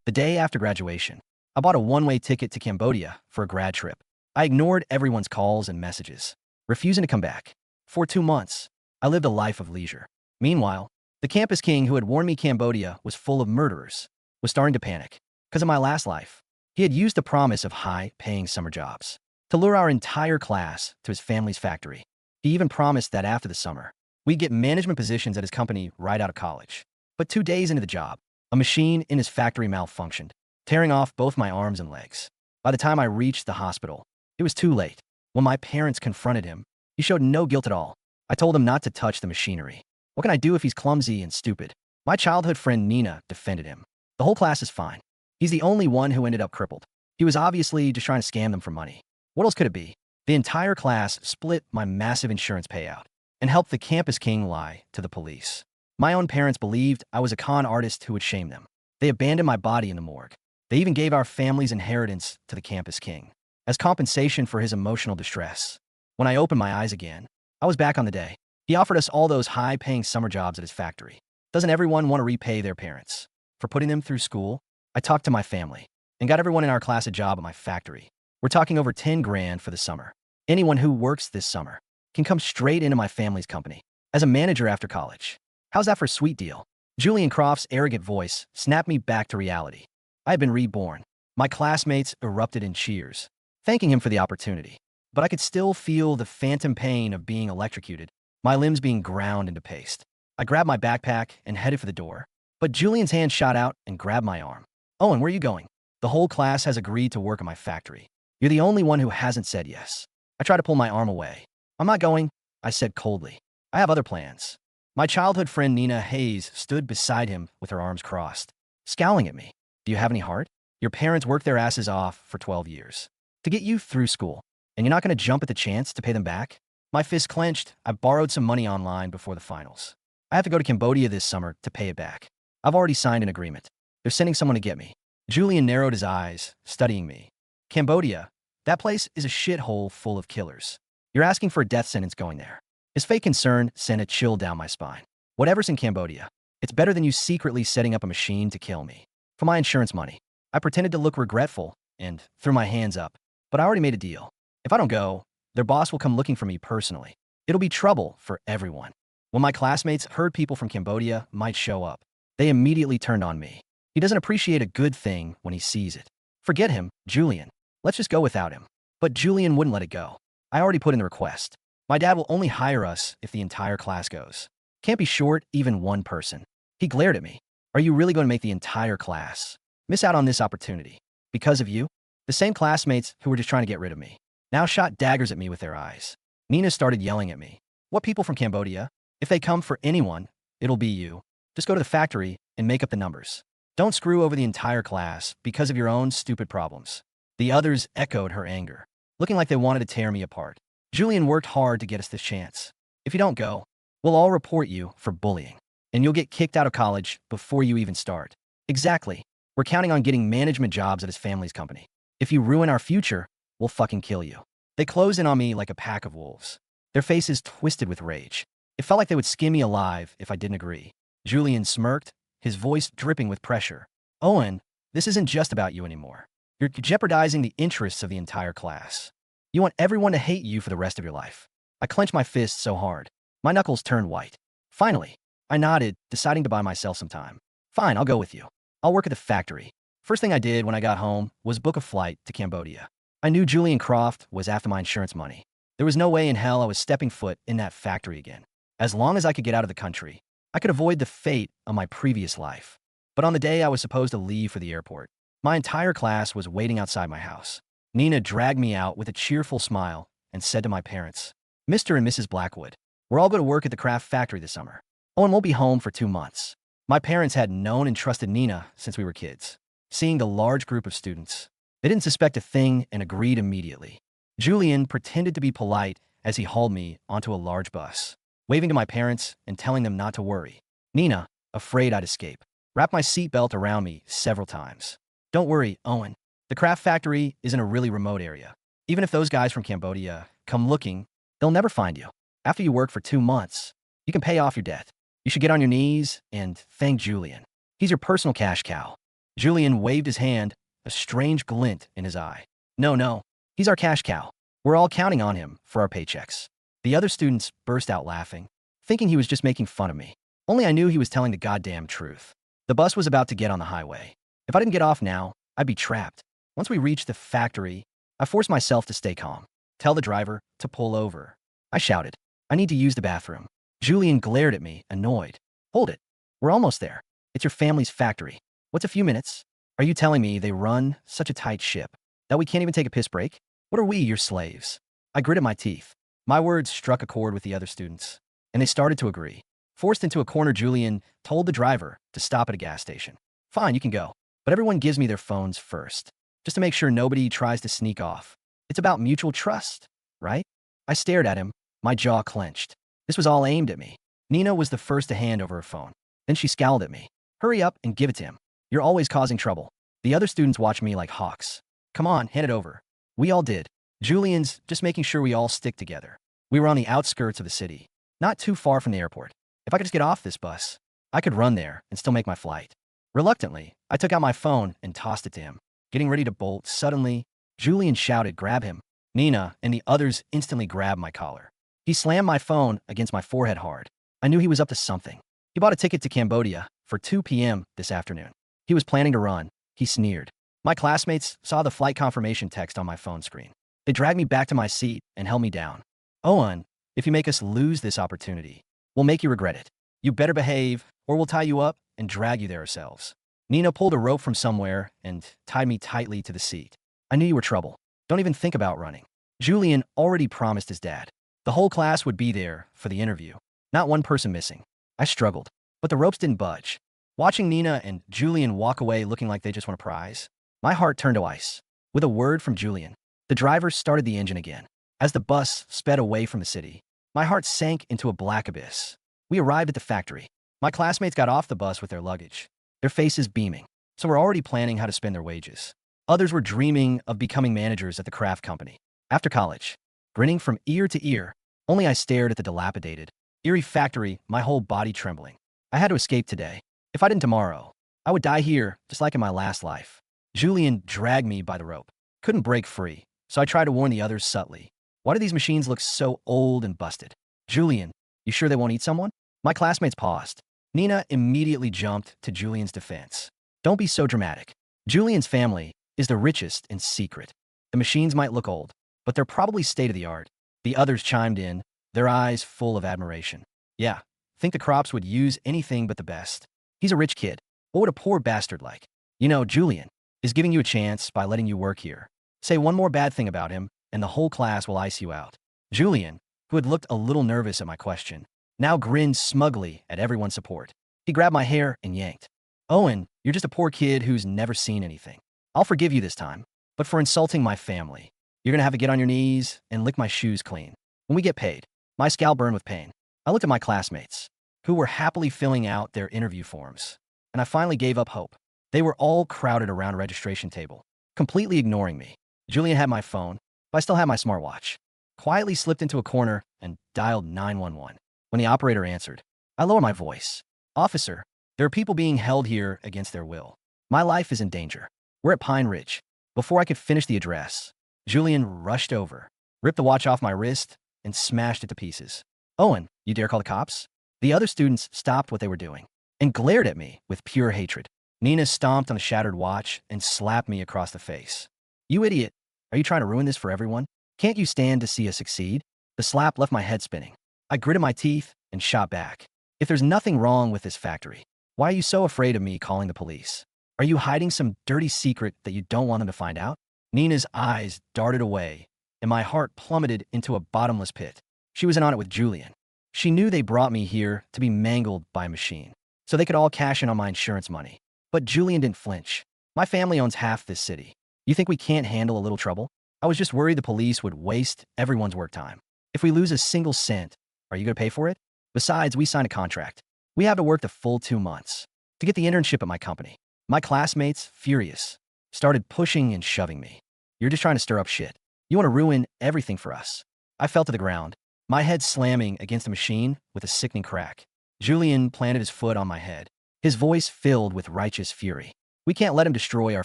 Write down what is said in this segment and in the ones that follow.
The day after graduation, I bought a one-way ticket to Cambodia for a grad trip. I ignored everyone's calls and messages, refusing to come back. For 2 months, I lived a life of leisure. Meanwhile, the campus king who had warned me Cambodia was full of murderers was starting to panic. Because of my last life, he had used the promise of high-paying summer jobs to lure our entire class to his family's factory. He even promised that after the summer, we'd get management positions at his company right out of college. But 2 days into the job, a machine in his factory malfunctioned, tearing off both my arms and legs. By the time I reached the hospital, it was too late. When my parents confronted him, he showed no guilt at all. I told him not to touch the machinery. What can I do if he's clumsy and stupid? My childhood friend Nina defended him. The whole class is fine. He's the only one who ended up crippled. He was obviously just trying to scam them for money. What else could it be? The entire class split my massive insurance payout and helped the campus king lie to the police. My own parents believed I was a con artist who would shame them. They abandoned my body in the morgue. They even gave our family's inheritance to the campus king as compensation for his emotional distress. When I opened my eyes again, I was back on the day. He offered us all those high-paying summer jobs at his factory. Doesn't everyone want to repay their parents for putting them through school? I talked to my family and got everyone in our class a job at my factory. We're talking over 10 grand for the summer. Anyone who works this summer can come straight into my family's company as a manager after college. How's that for a sweet deal? Julian Croft's arrogant voice snapped me back to reality. I had been reborn. My classmates erupted in cheers, thanking him for the opportunity. But I could still feel the phantom pain of being electrocuted, my limbs being ground into paste. I grabbed my backpack and headed for the door, but Julian's hand shot out and grabbed my arm. "Owen, where are you going?" "The whole class has agreed to work at my factory. You're the only one who hasn't said yes." I tried to pull my arm away. "I'm not going," I said coldly. "I have other plans." My childhood friend Nina Hayes stood beside him with her arms crossed, scowling at me. "Do you have any heart? Your parents worked their asses off for 12 years to get you through school, and you're not going to jump at the chance to pay them back?" My fist clenched. I borrowed some money online before the finals. I have to go to Cambodia this summer to pay it back. I've already signed an agreement. They're sending someone to get me. Julian narrowed his eyes, studying me. "Cambodia? That place is a shithole full of killers. You're asking for a death sentence going there." His fake concern sent a chill down my spine. "Whatever's in Cambodia, it's better than you secretly setting up a machine to kill me for my insurance money." I pretended to look regretful and threw my hands up, but I already made a deal. If I don't go, their boss will come looking for me personally. It'll be trouble for everyone. When my classmates heard people from Cambodia might show up, they immediately turned on me. He doesn't appreciate a good thing when he sees it. "Forget him, Julian. Let's just go without him." But Julian wouldn't let it go. "I already put in the request. My dad will only hire us if the entire class goes. Can't be short even one person." He glared at me. "Are you really going to make the entire class miss out on this opportunity because of you?" The same classmates who were just trying to get rid of me now shot daggers at me with their eyes. Nina started yelling at me. "What people from Cambodia? If they come for anyone, it'll be you. Just go to the factory and make up the numbers. Don't screw over the entire class because of your own stupid problems." The others echoed her anger, looking like they wanted to tear me apart. "Julian worked hard to get us this chance. If you don't go, we'll all report you for bullying, and you'll get kicked out of college before you even start." "Exactly. We're counting on getting management jobs at his family's company. If you ruin our future, we'll fucking kill you." They closed in on me like a pack of wolves, their faces twisted with rage. It felt like they would skin me alive if I didn't agree. Julian smirked, his voice dripping with pressure. "Owen, this isn't just about you anymore. You're jeopardizing the interests of the entire class. You want everyone to hate you for the rest of your life." I clenched my fist so hard, my knuckles turned white. Finally, I nodded, deciding to buy myself some time. "Fine, I'll go with you. I'll work at the factory." First thing I did when I got home was book a flight to Cambodia. I knew Julian Croft was after my insurance money. There was no way in hell I was stepping foot in that factory again. As long as I could get out of the country, I could avoid the fate of my previous life. But on the day I was supposed to leave for the airport, my entire class was waiting outside my house. Nina dragged me out with a cheerful smile and said to my parents, "Mr. and Mrs. Blackwood, we're all going to work at the craft factory this summer. Owen won't be home for 2 months." My parents had known and trusted Nina since we were kids. Seeing the large group of students, they didn't suspect a thing and agreed immediately. Julian pretended to be polite as he hauled me onto a large bus, waving to my parents and telling them not to worry. Nina, afraid I'd escape, wrapped my seatbelt around me several times. "Don't worry, Owen. The craft factory is in a really remote area. Even if those guys from Cambodia come looking, they'll never find you. After you work for 2 months, you can pay off your debt. You should get on your knees and thank Julian. He's your personal cash cow." Julian waved his hand, a strange glint in his eye. No, no, he's our cash cow. We're all counting on him for our paychecks. The other students burst out laughing, thinking he was just making fun of me. Only I knew he was telling the goddamn truth. The bus was about to get on the highway. If I didn't get off now, I'd be trapped. Once we reached the factory, I forced myself to stay calm. Tell the driver to pull over. I shouted, I need to use the bathroom. Julian glared at me, annoyed. Hold it. We're almost there. It's your family's factory. What's a few minutes? Are you telling me they run such a tight ship that we can't even take a piss break? What are we, your slaves? I gritted my teeth. My words struck a chord with the other students, and they started to agree. Forced into a corner, Julian told the driver to stop at a gas station. Fine, you can go, but everyone gives me their phones first, just to make sure nobody tries to sneak off. It's about mutual trust, right? I stared at him, my jaw clenched. This was all aimed at me. Nina was the first to hand over her phone. Then she scowled at me. Hurry up and give it to him. You're always causing trouble. The other students watched me like hawks. Come on, hand it over. We all did. Julian's just making sure we all stick together. We were on the outskirts of the city, not too far from the airport. If I could just get off this bus, I could run there and still make my flight. Reluctantly, I took out my phone and tossed it to him. Getting ready to bolt, suddenly, Julian shouted, grab him. Nina and the others instantly grabbed my collar. He slammed my phone against my forehead hard. I knew he was up to something. He bought a ticket to Cambodia for 2 p.m. this afternoon. He was planning to run. He sneered. My classmates saw the flight confirmation text on my phone screen. They dragged me back to my seat and held me down. Owen, if you make us lose this opportunity, we'll make you regret it. You better behave, or we'll tie you up and drag you there ourselves. Nina pulled a rope from somewhere and tied me tightly to the seat. I knew you were trouble. Don't even think about running. Julian already promised his dad. The whole class would be there for the interview. Not one person missing. I struggled, but the ropes didn't budge. Watching Nina and Julian walk away looking like they just won a prize, my heart turned to ice. With a word from Julian, the driver started the engine again. As the bus sped away from the city, my heart sank into a black abyss. We arrived at the factory. My classmates got off the bus with their luggage, their faces beaming. Some were already planning how to spend their wages. Others were dreaming of becoming managers at the craft company. After college, grinning from ear to ear, only I stared at the dilapidated, eerie factory, my whole body trembling. I had to escape today. If I didn't tomorrow, I would die here, just like in my last life. Julian dragged me by the rope. Couldn't break free, so I tried to warn the others subtly. Why do these machines look so old and busted? Julian, you sure they won't eat someone? My classmates paused. Nina immediately jumped to Julian's defense. Don't be so dramatic. Julian's family is the richest in secret. The machines might look old, but they're probably state-of-the-art. The others chimed in, their eyes full of admiration. Yeah, think the crops would use anything but the best. He's a rich kid. What would a poor bastard like? You know, Julian is giving you a chance by letting you work here. Say one more bad thing about him, and the whole class will ice you out. Julian, who had looked a little nervous at my question, now grinned smugly at everyone's support. He grabbed my hair and yanked. Owen, you're just a poor kid who's never seen anything. I'll forgive you this time, but for insulting my family, you're gonna have to get on your knees and lick my shoes clean. When we get paid, my scalp burned with pain. I looked at my classmates, who were happily filling out their interview forms, and I finally gave up hope. They were all crowded around a registration table, completely ignoring me. Julian had my phone, but I still had my smartwatch. Quietly slipped into a corner and dialed 911. When the operator answered, I lowered my voice. Officer, there are people being held here against their will. My life is in danger. We're at Pine Ridge. Before I could finish the address, Julian rushed over, ripped the watch off my wrist, and smashed it to pieces. Owen, you dare call the cops? The other students stopped what they were doing and glared at me with pure hatred. Nina stomped on the shattered watch and slapped me across the face. You idiot. Are you trying to ruin this for everyone? Can't you stand to see us succeed? The slap left my head spinning. I gritted my teeth and shot back. If there's nothing wrong with this factory, why are you so afraid of me calling the police? Are you hiding some dirty secret that you don't want them to find out? Nina's eyes darted away, and my heart plummeted into a bottomless pit. She was in on it with Julian. She knew they brought me here to be mangled by a machine, so they could all cash in on my insurance money. But Julian didn't flinch. My family owns half this city. You think we can't handle a little trouble? I was just worried the police would waste everyone's work time. If we lose a single cent, are you going to pay for it? Besides, we signed a contract. We have to work the full 2 months to get the internship at my company. My classmates, furious, started pushing and shoving me. You're just trying to stir up shit. You want to ruin everything for us. I fell to the ground, my head slamming against the machine with a sickening crack. Julian planted his foot on my head, his voice filled with righteous fury. We can't let him destroy our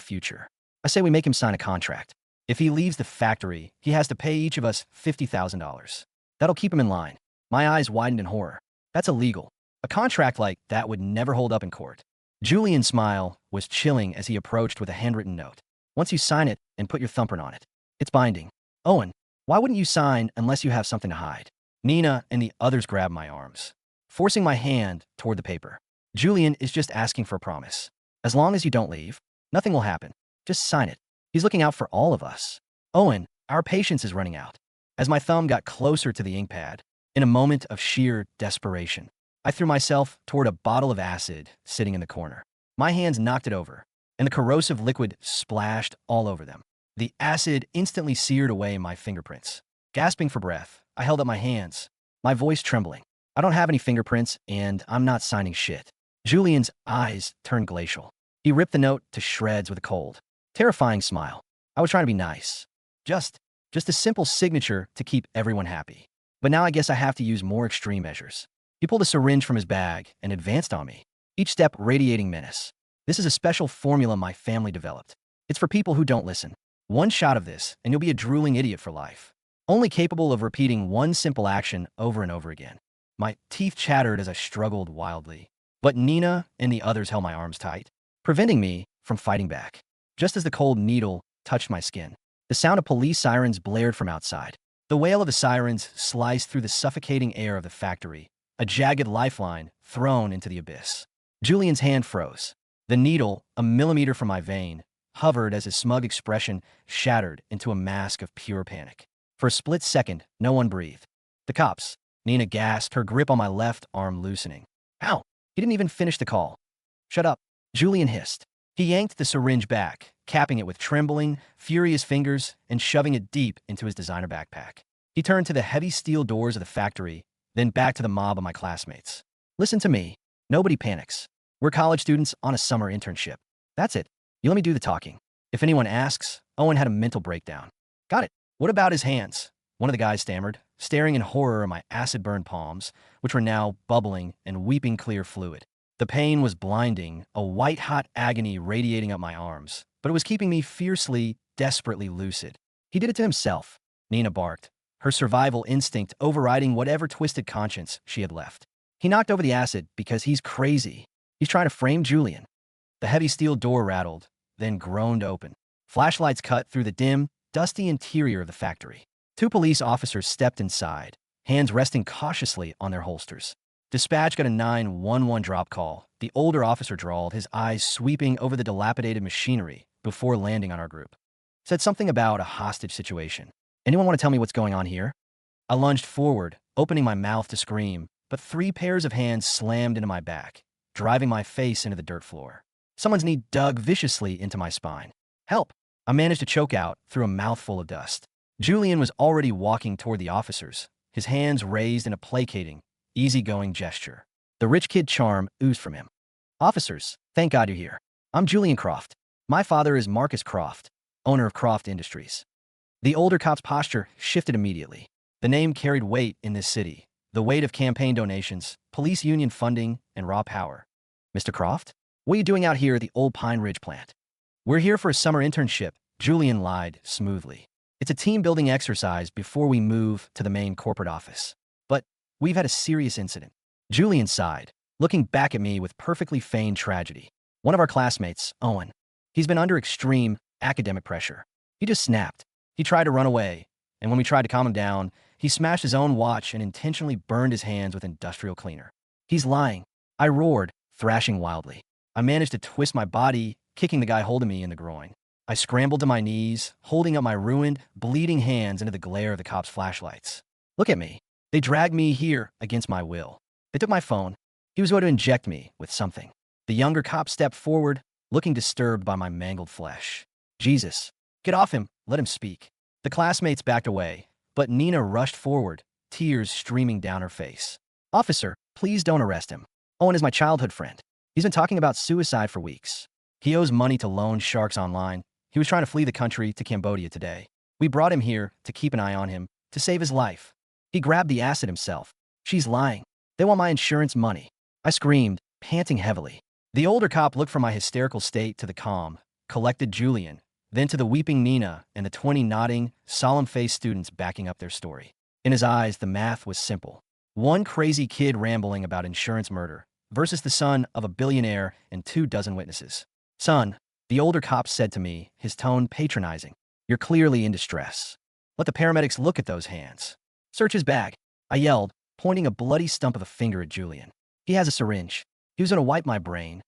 future. I say we make him sign a contract. If he leaves the factory, he has to pay each of us $50,000. That'll keep him in line. My eyes widened in horror. That's illegal. A contract like that would never hold up in court. Julian's smile was chilling as he approached with a handwritten note. Once you sign it and put your thumbprint on it, it's binding. Owen, why wouldn't you sign unless you have something to hide? Nina and the others grabbed my arms, forcing my hand toward the paper. Julian is just asking for a promise. As long as you don't leave, nothing will happen. Just sign it. He's looking out for all of us. Owen, our patience is running out. As my thumb got closer to the ink pad, in a moment of sheer desperation, I threw myself toward a bottle of acid sitting in the corner. My hands knocked it over, and the corrosive liquid splashed all over them. The acid instantly seared away my fingerprints. Gasping for breath, I held up my hands, my voice trembling. I don't have any fingerprints, and I'm not signing shit. Julian's eyes turned glacial. He ripped the note to shreds with a cold, terrifying smile. I was trying to be nice. Just a simple signature to keep everyone happy. But now I guess I have to use more extreme measures. He pulled a syringe from his bag and advanced on me, each step radiating menace. This is a special formula my family developed. It's for people who don't listen. One shot of this, and you'll be a drooling idiot for life. Only capable of repeating one simple action over and over again. My teeth chattered as I struggled wildly. But Nina and the others held my arms tight, preventing me from fighting back. Just as the cold needle touched my skin, the sound of police sirens blared from outside. The wail of the sirens sliced through the suffocating air of the factory, a jagged lifeline thrown into the abyss. Julian's hand froze. The needle, a millimeter from my vein, hovered as his smug expression shattered into a mask of pure panic. For a split second, no one breathed. The cops. Nina gasped, her grip on my left arm loosening. Ow! He didn't even finish the call. Shut up, Julian hissed. He yanked the syringe back, capping it with trembling, furious fingers and shoving it deep into his designer backpack. He turned to the heavy steel doors of the factory, then back to the mob of my classmates. Listen to me. Nobody panics. We're college students on a summer internship. That's it. You let me do the talking. If anyone asks, Owen had a mental breakdown. Got it. What about his hands? One of the guys stammered, staring in horror at my acid-burned palms, which were now bubbling and weeping clear fluid. The pain was blinding, a white-hot agony radiating up my arms, but it was keeping me fiercely, desperately lucid. He did it to himself, Nina barked, her survival instinct overriding whatever twisted conscience she had left. He knocked over the acid because he's crazy. He's trying to frame Julian. The heavy steel door rattled, then groaned open. Flashlights cut through the dim, dusty interior of the factory. Two police officers stepped inside, hands resting cautiously on their holsters. Dispatch got a 911 drop call. The older officer drawled, his eyes sweeping over the dilapidated machinery before landing on our group. Said something about a hostage situation. Anyone want to tell me what's going on here? I lunged forward, opening my mouth to scream, but 3 pairs of hands slammed into my back, driving my face into the dirt floor. Someone's knee dug viciously into my spine. Help! I managed to choke out through a mouthful of dust. Julian was already walking toward the officers, his hands raised in a placating, easygoing gesture. The rich kid charm oozed from him. Officers, thank God you're here. I'm Julian Croft. My father is Marcus Croft, owner of Croft Industries. The older cop's posture shifted immediately. The name carried weight in this city, the weight of campaign donations, police union funding, and raw power. Mr. Croft, what are you doing out here at the old Pine Ridge plant? We're here for a summer internship, Julian lied smoothly. It's a team-building exercise before we move to the main corporate office. But we've had a serious incident. Julian sighed, looking back at me with perfectly feigned tragedy. One of our classmates, Owen, he's been under extreme academic pressure. He just snapped. He tried to run away, and when we tried to calm him down, he smashed his own watch and intentionally burned his hands with industrial cleaner. He's lying. I roared, thrashing wildly. I managed to twist my body, kicking the guy holding me in the groin. I scrambled to my knees, holding up my ruined, bleeding hands into the glare of the cops' flashlights. Look at me. They dragged me here against my will. They took my phone. He was going to inject me with something. The younger cop stepped forward, looking disturbed by my mangled flesh. Jesus. Get off him. Let him speak. The classmates backed away, but Nina rushed forward, tears streaming down her face. Officer, please don't arrest him. Owen is my childhood friend. He's been talking about suicide for weeks. He owes money to loan sharks online. He was trying to flee the country to Cambodia today. We brought him here to keep an eye on him, to save his life. He grabbed the acid himself. She's lying. They want my insurance money. I screamed, panting heavily. The older cop looked from my hysterical state to the calm, collected Julian, then to the weeping Nina and the 20 nodding, solemn-faced students backing up their story. In his eyes, the math was simple. One crazy kid rambling about insurance murder versus the son of a billionaire and 24 witnesses. Son, the older cop said to me, his tone patronizing, you're clearly in distress. Let the paramedics look at those hands. Search his bag, I yelled, pointing a bloody stump of a finger at Julian. He has a syringe. He was going to wipe my brain.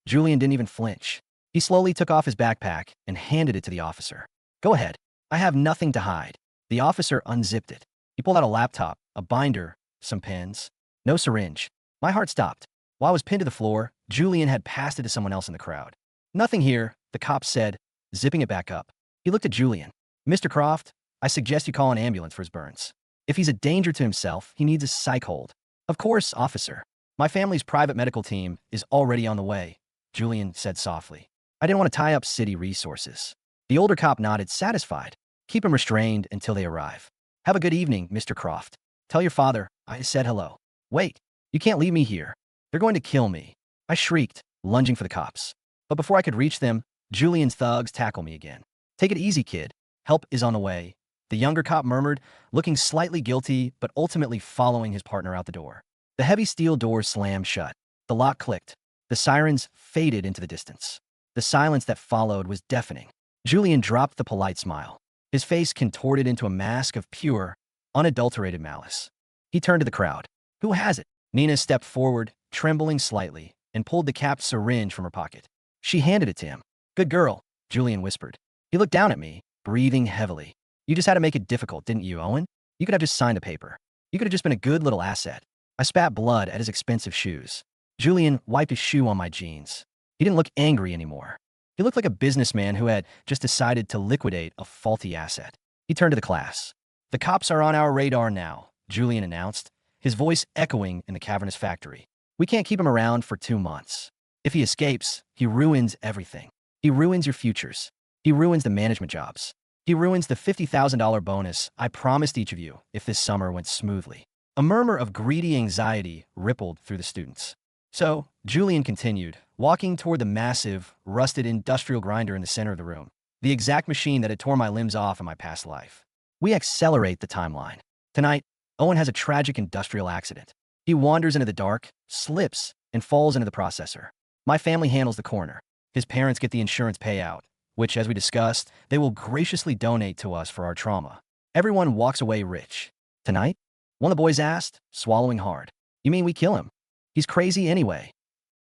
Julian didn't even flinch. He slowly took off his backpack and handed it to the officer. Go ahead. I have nothing to hide. The officer unzipped it. He pulled out a laptop, a binder, some pens. No syringe. My heart stopped. While I was pinned to the floor, Julian had passed it to someone else in the crowd. Nothing here, the cop said, zipping it back up. He looked at Julian. Mr. Croft, I suggest you call an ambulance for his burns. If he's a danger to himself, he needs a psych hold. Of course, officer. My family's private medical team is already on the way, Julian said softly. I didn't want to tie up city resources. The older cop nodded, satisfied. Keep him restrained until they arrive. Have a good evening, Mr. Croft. Tell your father I said hello. Wait, you can't leave me here. They're going to kill me. I shrieked, lunging for the cops. But before I could reach them, Julian's thugs tackled me again. Take it easy, kid. Help is on the way, the younger cop murmured, looking slightly guilty but ultimately following his partner out the door. The heavy steel doors slammed shut. The lock clicked. The sirens faded into the distance. The silence that followed was deafening. Julian dropped the polite smile. His face contorted into a mask of pure, unadulterated malice. He turned to the crowd. Who has it? Nina stepped forward, trembling slightly, and pulled the capped syringe from her pocket. She handed it to him. Good girl, Julian whispered. He looked down at me, breathing heavily. You just had to make it difficult, didn't you, Owen? You could have just signed the paper. You could have just been a good little asset. I spat blood at his expensive shoes. Julian wiped his shoe on my jeans. He didn't look angry anymore. He looked like a businessman who had just decided to liquidate a faulty asset. He turned to the class. The cops are on our radar now, Julian announced, his voice echoing in the cavernous factory. We can't keep him around for 2 months. If he escapes, he ruins everything. He ruins your futures. He ruins the management jobs. He ruins the $50,000 bonus I promised each of you if this summer went smoothly. A murmur of greedy anxiety rippled through the students. So, Julian continued, walking toward the massive, rusted industrial grinder in the center of the room, the exact machine that had torn my limbs off in my past life. We accelerate the timeline. Tonight, Owen has a tragic industrial accident. He wanders into the dark, slips, and falls into the processor. My family handles the coroner. His parents get the insurance payout, which, as we discussed, they will graciously donate to us for our trauma. Everyone walks away rich. Tonight? One of the boys asked, swallowing hard. You mean we kill him? He's crazy anyway.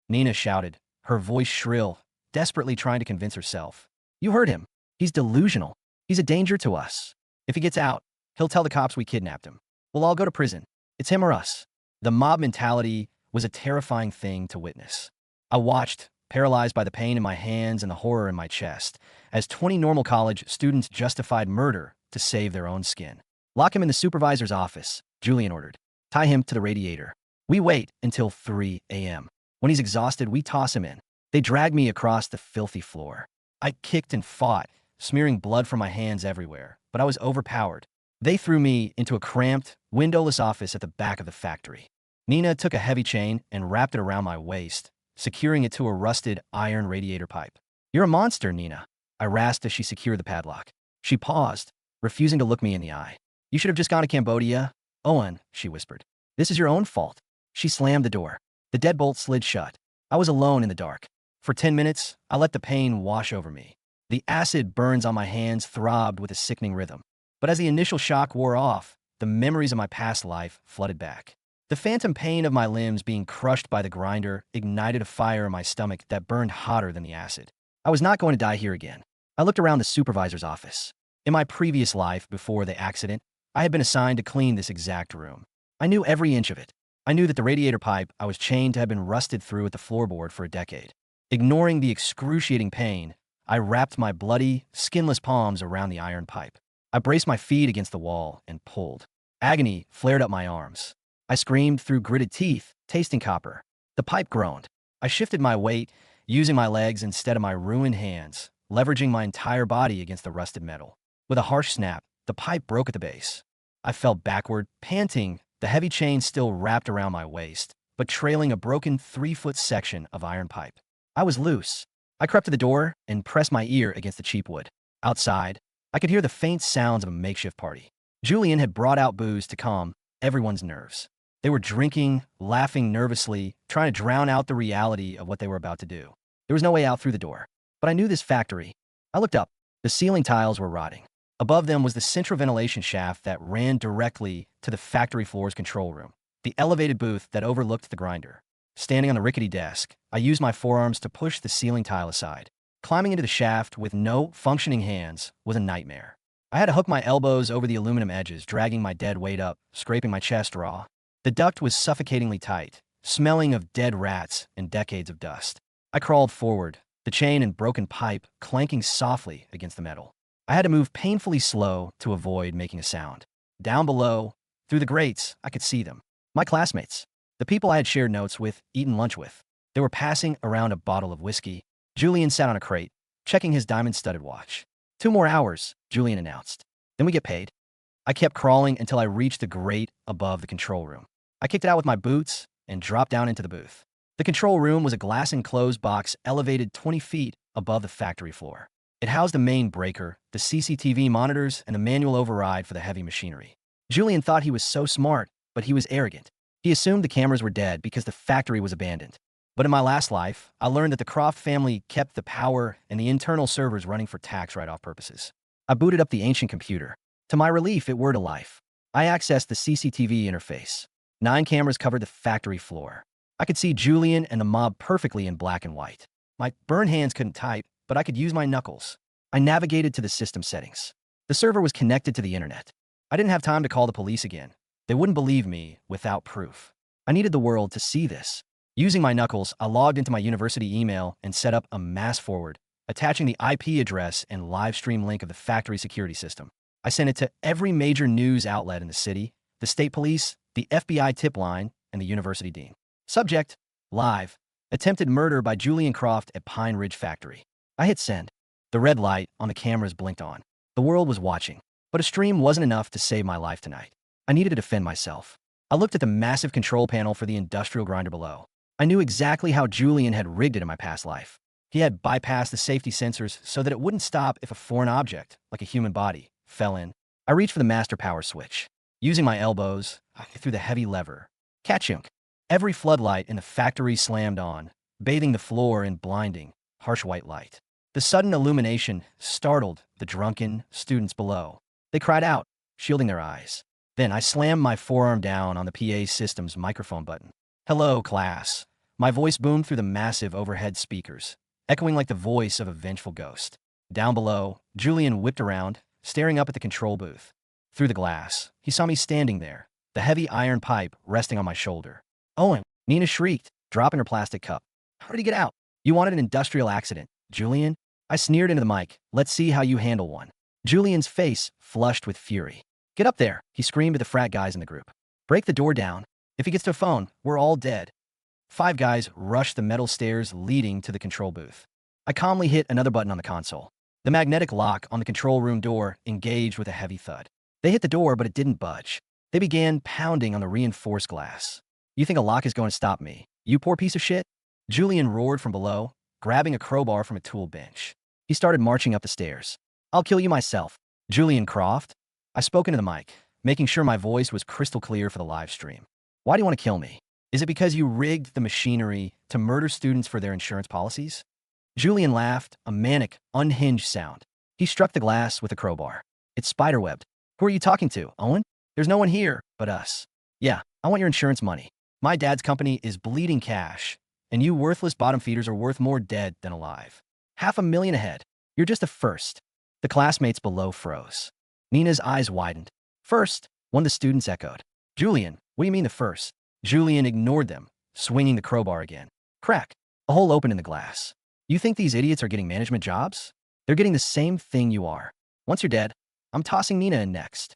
Nina shouted, her voice shrill, desperately trying to convince herself. You heard him. He's delusional. He's a danger to us. If he gets out, he'll tell the cops we kidnapped him. We'll all go to prison. It's him or us. The mob mentality was a terrifying thing to witness. I watched, paralyzed by the pain in my hands and the horror in my chest, as 20 normal college students justified murder to save their own skin. Lock him in the supervisor's office, Julian ordered. Tie him to the radiator. We wait until 3 a.m. When he's exhausted, we toss him in. They drag me across the filthy floor. I kicked and fought, smearing blood from my hands everywhere, but I was overpowered. They threw me into a cramped, windowless office at the back of the factory. Nina took a heavy chain and wrapped it around my waist, securing it to a rusted iron radiator pipe. You're a monster, Nina, I rasped as she secured the padlock. She paused, refusing to look me in the eye. You should have just gone to Cambodia. Owen, she whispered. This is your own fault. She slammed the door. The deadbolt slid shut. I was alone in the dark. For 10 minutes, I let the pain wash over me. The acid burns on my hands throbbed with a sickening rhythm. But as the initial shock wore off, the memories of my past life flooded back. The phantom pain of my limbs being crushed by the grinder ignited a fire in my stomach that burned hotter than the acid. I was not going to die here again. I looked around the supervisor's office. In my previous life, before the accident, I had been assigned to clean this exact room. I knew every inch of it. I knew that the radiator pipe I was chained to had been rusted through at the floorboard for a decade. Ignoring the excruciating pain, I wrapped my bloody, skinless palms around the iron pipe. I braced my feet against the wall and pulled. Agony flared up my arms. I screamed through gritted teeth, tasting copper. The pipe groaned. I shifted my weight, using my legs instead of my ruined hands, leveraging my entire body against the rusted metal. With a harsh snap, the pipe broke at the base. I fell backward, panting, the heavy chain still wrapped around my waist, but trailing a broken 3-foot section of iron pipe. I was loose. I crept to the door and pressed my ear against the cheap wood. Outside, I could hear the faint sounds of a makeshift party. Julian had brought out booze to calm everyone's nerves. They were drinking, laughing nervously, trying to drown out the reality of what they were about to do. There was no way out through the door. But I knew this factory. I looked up. The ceiling tiles were rotting. Above them was the central ventilation shaft that ran directly to the factory floor's control room, the elevated booth that overlooked the grinder. Standing on the rickety desk, I used my forearms to push the ceiling tile aside. Climbing into the shaft with no functioning hands was a nightmare. I had to hook my elbows over the aluminum edges, dragging my dead weight up, scraping my chest raw. The duct was suffocatingly tight, smelling of dead rats and decades of dust. I crawled forward, the chain and broken pipe clanking softly against the metal. I had to move painfully slow to avoid making a sound. Down below, through the grates, I could see them. My classmates. The people I had shared notes with, eaten lunch with. They were passing around a bottle of whiskey. Julian sat on a crate, checking his diamond-studded watch. 2 more hours, Julian announced. Then we get paid. I kept crawling until I reached the grate above the control room. I kicked it out with my boots and dropped down into the booth. The control room was a glass-enclosed box elevated 20 feet above the factory floor. It housed the main breaker, the CCTV monitors, and the manual override for the heavy machinery. Julian thought he was so smart, but he was arrogant. He assumed the cameras were dead because the factory was abandoned. But in my last life, I learned that the Croft family kept the power and the internal servers running for tax write-off purposes. I booted up the ancient computer. To my relief, it were to life. I accessed the CCTV interface. 9 cameras covered the factory floor. I could see Julian and the mob perfectly in black and white. My burned hands couldn't type, but I could use my knuckles. I navigated to the system settings. The server was connected to the internet. I didn't have time to call the police again. They wouldn't believe me without proof. I needed the world to see this. Using my knuckles, I logged into my university email and set up a mass forward, attaching the IP address and live stream link of the factory security system. I sent it to every major news outlet in the city, the state police, the FBI tip line, and the university dean. Subject: live. Attempted murder by Julian Croft at Pine Ridge Factory. I hit send. The red light on the cameras blinked on. The world was watching. But a stream wasn't enough to save my life tonight. I needed to defend myself. I looked at the massive control panel for the industrial grinder below. I knew exactly how Julian had rigged it in my past life. He had bypassed the safety sensors so that it wouldn't stop if a foreign object, like a human body, fell in. I reached for the master power switch. Using my elbows, I threw the heavy lever. Ka-chunk. Every floodlight in the factory slammed on, bathing the floor in blinding, harsh white light. The sudden illumination startled the drunken students below. They cried out, shielding their eyes. Then I slammed my forearm down on the PA system's microphone button. "Hello, class." My voice boomed through the massive overhead speakers, echoing like the voice of a vengeful ghost. Down below, Julian whipped around, staring up at the control booth. Through the glass, he saw me standing there, the heavy iron pipe resting on my shoulder. "Owen," Nina shrieked, dropping her plastic cup. "How did he get out? You wanted an industrial accident, Julian?" I sneered into the mic. "Let's see how you handle one." Julian's face flushed with fury. "Get up there," he screamed at the frat guys in the group. "Break the door down. If he gets to a phone, we're all dead." 5 guys rushed the metal stairs leading to the control booth. I calmly hit another button on the console. The magnetic lock on the control room door engaged with a heavy thud. They hit the door, but it didn't budge. They began pounding on the reinforced glass. "You think a lock is going to stop me, you poor piece of shit?" Julian roared from below, grabbing a crowbar from a tool bench. He started marching up the stairs. "I'll kill you myself, Julian Croft." I spoke into the mic, making sure my voice was crystal clear for the live stream. "Why do you want to kill me? Is it because you rigged the machinery to murder students for their insurance policies?" Julian laughed, a manic, unhinged sound. He struck the glass with a crowbar. "It's spiderwebbed. Who are you talking to, Owen? There's no one here but us. Yeah, I want your insurance money. My dad's company is bleeding cash, and you worthless bottom feeders are worth more dead than alive. $500,000 ahead. You're just a first." The classmates below froze. Nina's eyes widened. "First?" one of the students echoed. "Julian, what do you mean the first?" Julian ignored them, swinging the crowbar again. Crack. A hole opened in the glass. "You think these idiots are getting management jobs? They're getting the same thing you are. Once you're dead, I'm tossing Nina in next."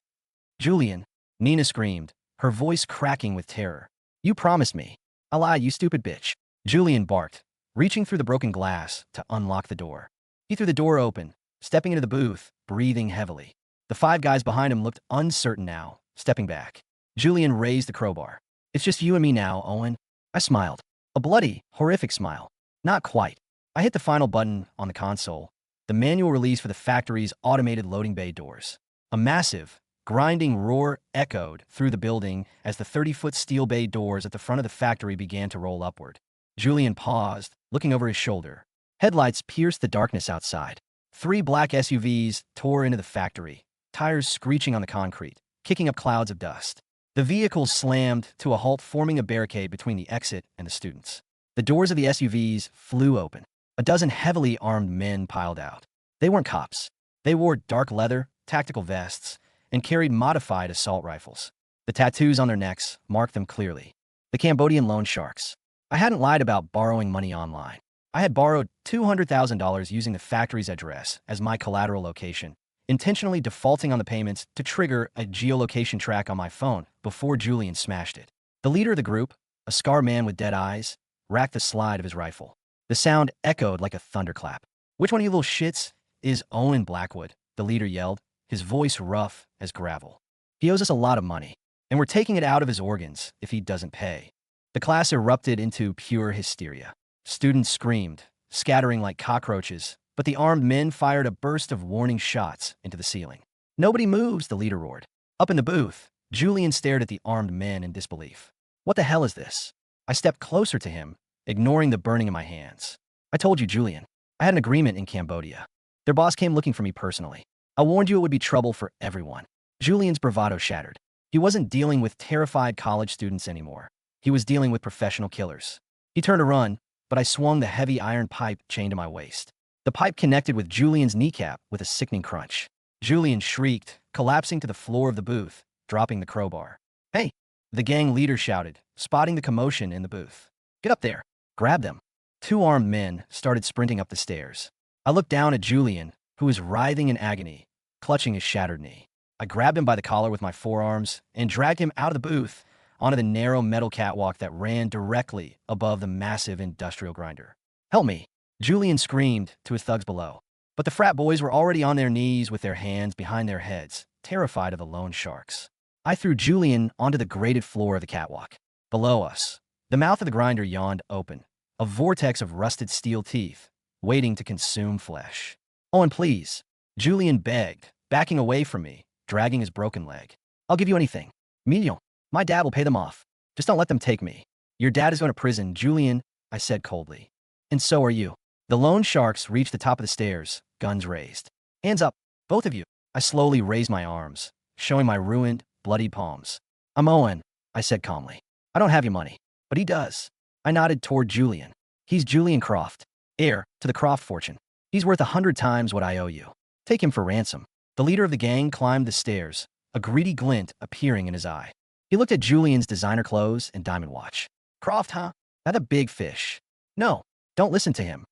"Julian," Nina screamed, her voice cracking with terror. "You promised me." "I lied, you stupid bitch." Julian barked, reaching through the broken glass to unlock the door. He threw the door open, stepping into the booth, breathing heavily. The 5 guys behind him looked uncertain now, stepping back. Julian raised the crowbar. "It's just you and me now, Owen." I smiled. A bloody, horrific smile. "Not quite. I hit the final button on the console, the manual release for the factory's automated loading bay doors. A massive, grinding roar echoed through the building as the 30-foot steel bay doors at the front of the factory began to roll upward. Julian paused, looking over his shoulder. Headlights pierced the darkness outside. 3 black SUVs tore into the factory, tires screeching on the concrete, kicking up clouds of dust. The vehicles slammed to a halt, forming a barricade between the exit and the students. The doors of the SUVs flew open. A dozen heavily armed men piled out. They weren't cops. They wore dark leather, tactical vests, and carried modified assault rifles. The tattoos on their necks marked them clearly. The Cambodian loan sharks. I hadn't lied about borrowing money online. I had borrowed $200,000 using the factory's address as my collateral location, intentionally defaulting on the payments to trigger a geolocation track on my phone before Julian smashed it. The leader of the group, a scar man with dead eyes, racked the slide of his rifle. The sound echoed like a thunderclap. "Which one of you little shits is Owen Blackwood?" the leader yelled, his voice rough as gravel. "He owes us a lot of money, and we're taking it out of his organs if he doesn't pay." The class erupted into pure hysteria. Students screamed, scattering like cockroaches, but the armed men fired a burst of warning shots into the ceiling. "Nobody moves," the leader roared. Up in the booth, Julian stared at the armed men in disbelief. "What the hell is this?" I stepped closer to him, ignoring the burning in my hands. "I told you, Julian. I had an agreement in Cambodia. Their boss came looking for me personally. I warned you it would be trouble for everyone." Julian's bravado shattered. He wasn't dealing with terrified college students anymore. He was dealing with professional killers. He turned to run, but I swung the heavy iron pipe chained to my waist. The pipe connected with Julian's kneecap with a sickening crunch. Julian shrieked, collapsing to the floor of the booth, dropping the crowbar. "Hey!" the gang leader shouted, spotting the commotion in the booth. "Get up there! Grab them!" 2 armed men started sprinting up the stairs. I looked down at Julian, who was writhing in agony, clutching his shattered knee. I grabbed him by the collar with my forearms and dragged him out of the booth onto the narrow metal catwalk that ran directly above the massive industrial grinder. "Help me!" Julian screamed to his thugs below. But the frat boys were already on their knees with their hands behind their heads, terrified of the loan sharks. I threw Julian onto the grated floor of the catwalk. Below us, the mouth of the grinder yawned open, a vortex of rusted steel teeth, waiting to consume flesh. "Owen, please," Julian begged, backing away from me, dragging his broken leg. "I'll give you anything. Million. My dad will pay them off. Just don't let them take me." "Your dad is going to prison, Julian," I said coldly. "And so are you." The loan sharks reached the top of the stairs, guns raised. "Hands up, both of you." I slowly raised my arms, showing my ruined, bloody palms. "I'm Owen," I said calmly. "I don't have your money, but he does." I nodded toward Julian. "He's Julian Croft, heir to the Croft fortune. He's worth 100 times what I owe you. Take him for ransom." The leader of the gang climbed the stairs, a greedy glint appearing in his eye. He looked at Julian's designer clothes and diamond watch. "Croft, huh? That's a big fish." "No, don't listen to him."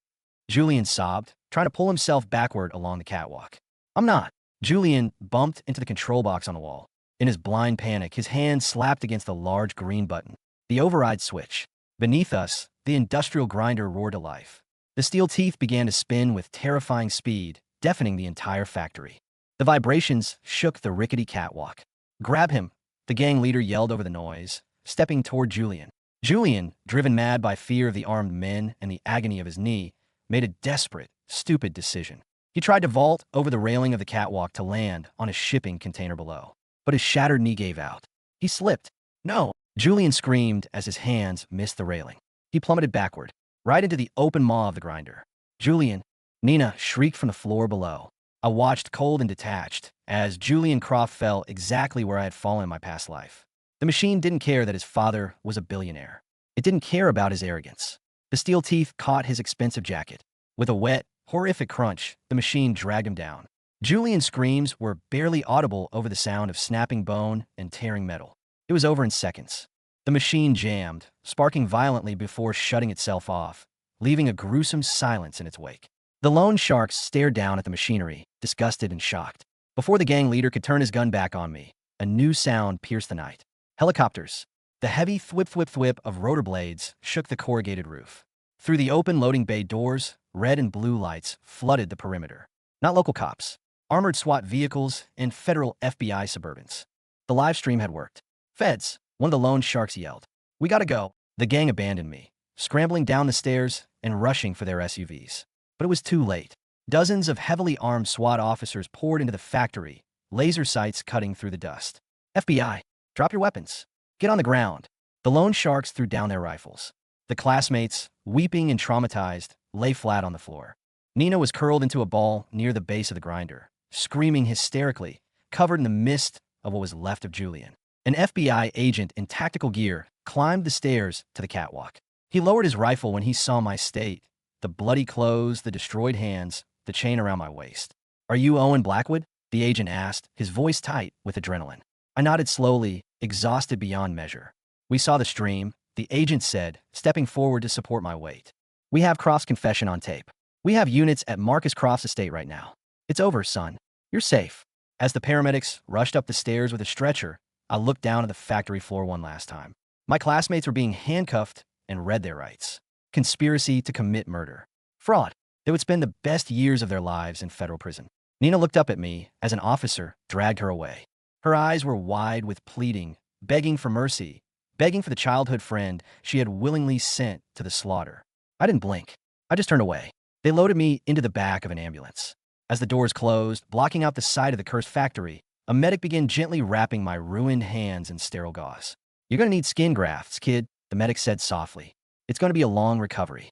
Julian sobbed, trying to pull himself backward along the catwalk. "I'm not." Julian bumped into the control box on the wall. In his blind panic, his hand slapped against the large green button, the override switch. Beneath us, the industrial grinder roared to life. The steel teeth began to spin with terrifying speed, deafening the entire factory. The vibrations shook the rickety catwalk. "Grab him," the gang leader yelled over the noise, stepping toward Julian. Julian, driven mad by fear of the armed men and the agony of his knee, made a desperate, stupid decision. He tried to vault over the railing of the catwalk to land on a shipping container below, but his shattered knee gave out. He slipped. "No!" Julian screamed as his hands missed the railing. He plummeted backward, right into the open maw of the grinder. "Julian!" Nina shrieked from the floor below. I watched cold and detached as Julian Croft fell exactly where I had fallen in my past life. The machine didn't care that his father was a billionaire. It didn't care about his arrogance. The steel teeth caught his expensive jacket. With a wet, horrific crunch, the machine dragged him down. Julian's screams were barely audible over the sound of snapping bone and tearing metal. It was over in seconds. The machine jammed, sparking violently before shutting itself off, leaving a gruesome silence in its wake. The loan sharks stared down at the machinery, disgusted and shocked. Before the gang leader could turn his gun back on me, a new sound pierced the night. Helicopters. The heavy thwip-thwip-thwip of rotor blades shook the corrugated roof. Through the open loading bay doors, red and blue lights flooded the perimeter. Not local cops. Armored SWAT vehicles and federal FBI Suburbans. The live stream had worked. "Feds," one of the loan sharks yelled. "We gotta go." The gang abandoned me, scrambling down the stairs and rushing for their SUVs. But it was too late. Dozens of heavily armed SWAT officers poured into the factory, laser sights cutting through the dust. FBI, drop your weapons. Get on the ground. The loan sharks threw down their rifles. The classmates, weeping and traumatized, lay flat on the floor. Nina was curled into a ball near the base of the grinder, screaming hysterically, covered in the mist of what was left of Julian. An FBI agent in tactical gear climbed the stairs to the catwalk. He lowered his rifle when he saw my state, the bloody clothes, the destroyed hands, the chain around my waist. "Are you Owen Blackwood?" the agent asked, his voice tight with adrenaline. I nodded slowly, exhausted beyond measure. "We saw the stream," the agent said, stepping forward to support my weight. "We have Croft's confession on tape. We have units at Marcus Croft's estate right now. It's over, son. You're safe." As the paramedics rushed up the stairs with a stretcher, I looked down at the factory floor one last time. My classmates were being handcuffed and read their rights. Conspiracy to commit murder. Fraud. They would spend the best years of their lives in federal prison. Nina looked up at me as an officer dragged her away. Her eyes were wide with pleading, begging for mercy, begging for the childhood friend she had willingly sent to the slaughter. I didn't blink. I just turned away. They loaded me into the back of an ambulance. As the doors closed, blocking out the side of the cursed factory, a medic began gently wrapping my ruined hands in sterile gauze. "You're going to need skin grafts, kid," the medic said softly. "It's going to be a long recovery."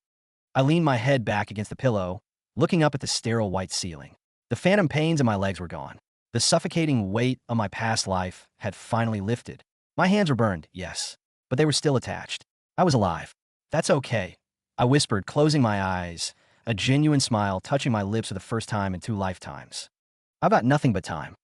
I leaned my head back against the pillow, looking up at the sterile white ceiling. The phantom pains in my legs were gone. The suffocating weight of my past life had finally lifted. My hands were burned, yes, but they were still attached. I was alive. "That's okay," I whispered, closing my eyes, a genuine smile touching my lips for the first time in 2 lifetimes. "I've got nothing but time."